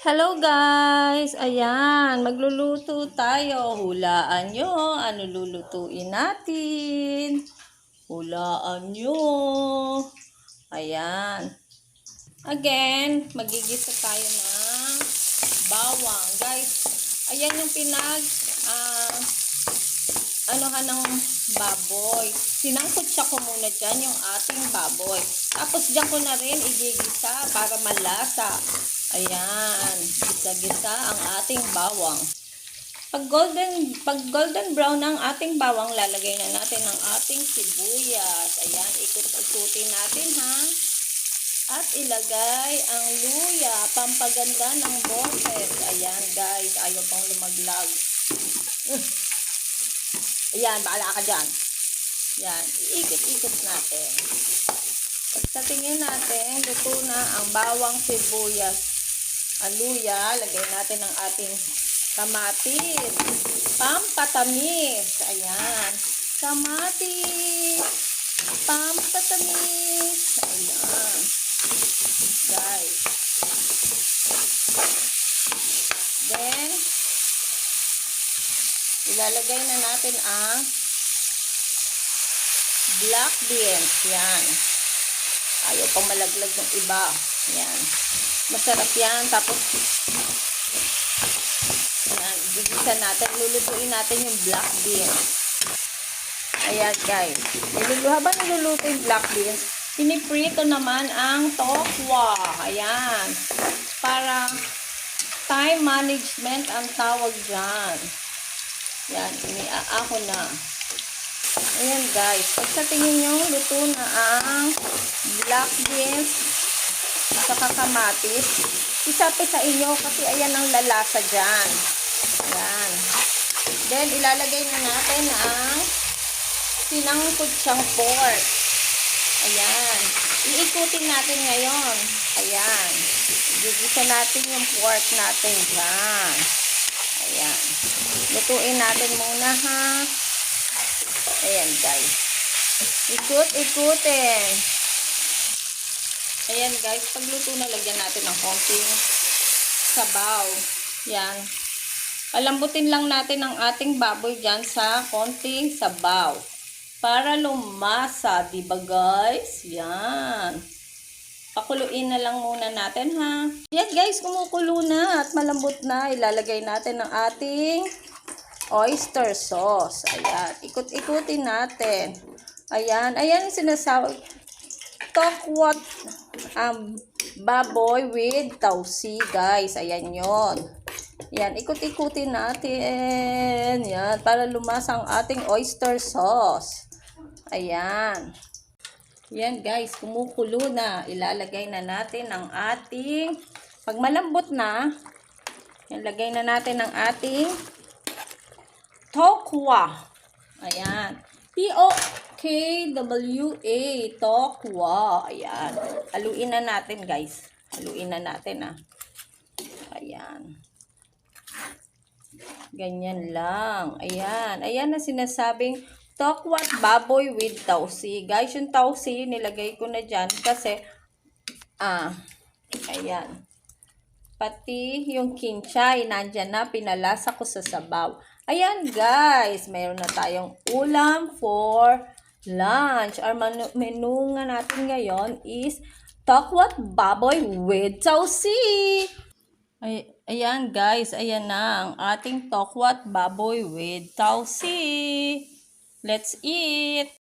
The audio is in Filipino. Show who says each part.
Speaker 1: Hello guys! Ayan, magluluto tayo. Hulaan nyo, ano lulutuin natin? Hulaan nyo. Ayan. Again, magigisa tayo ng bawang. Guys, ayan yung ah, anuhan ng baboy. Sinangkutsa ko muna dyan yung ating baboy. Tapos dyan ko na rin igigisa para malasa. Ayan, gisa-gisa ang ating bawang. Pag golden brown ang ating bawang, lalagay na natin ang ating sibuyas. Ayan, ikot-ikutin natin ha. At ilagay ang luya, pampaganda ng boses. Ayan guys, ayaw pang lumaglag. Ayan, baala ka dyan. Ayan, iikot-ikot natin. Pag sa tingin natin, luto na ang bawang, sibuyas, ang luya, lagay natin ang ating kamatis, pampatamis. Ayan, kamatis, pampatamis. Ayan, guys. Then, ilalagay na natin ang black beans. Yan. Ayaw pang malaglag ng iba. Yan. Masarap yan. Tapos, yan. Gigisa natin. Lulutuin natin yung black beans. Ayan, guys. Habang niluluto yung black beans, piniprito naman ang tokwa. Ayan. Para time management ang tawag dyan. Yan. Iniaako na. Ayan guys, pag sa tingin nyo, luto na ang black beans sa kamatis, isa-pisa inyo kasi ayan ang lalasa dyan. Ayan. Then, ilalagay na natin ang sinangkutsang pork. Ayan. Iikutin natin ngayon. Ayan. Gigisa natin yung pork natin dyan. Ayan. Lutuin natin muna ha. Ayan guys. Ikot-ikutin. Ayan guys. Pagluto na, lagyan natin ng konting sabaw. Yan. Palambutin lang natin ang ating baboy dyan sa konting sabaw. Para lumasa. Diba guys? Yan. Pakuluin na lang muna natin ha. Yan guys. Kumukulo na at malambot na. Ilalagay natin ang ating oyster sauce. Ayan. Ikot-ikutin natin. Ayan. Ayan yung sinasabi. Tokwat baboy with tausi, guys. Ayan yon. Ayan. Ikot-ikutin natin. Ayan. Para lumasa ang ating oyster sauce. Ayan. Ayan, guys. Kumukulo na. Ilalagay na natin ang ating, pag malambot na, ilagay na natin ang ating tokwa. Ayan. T-O-K-W-A. Tokwa. Ayan. Haluin na natin, guys. Haluin na natin, ah. Ayan. Ganyan lang. Ayan. Ayan na sinasabing tokwat baboy with tausi. Guys, yung tausi, nilagay ko na dyan kasi, ayan. Pati yung kinchay, nandyan na, pinalasa ko sa sabaw. Ayan guys, mayroon na tayong ulam for lunch. Our menu nga natin ngayon is tokwat baboy with tausi. Ayan guys, ayan na ang ating tokwat baboy with tausi. Let's eat!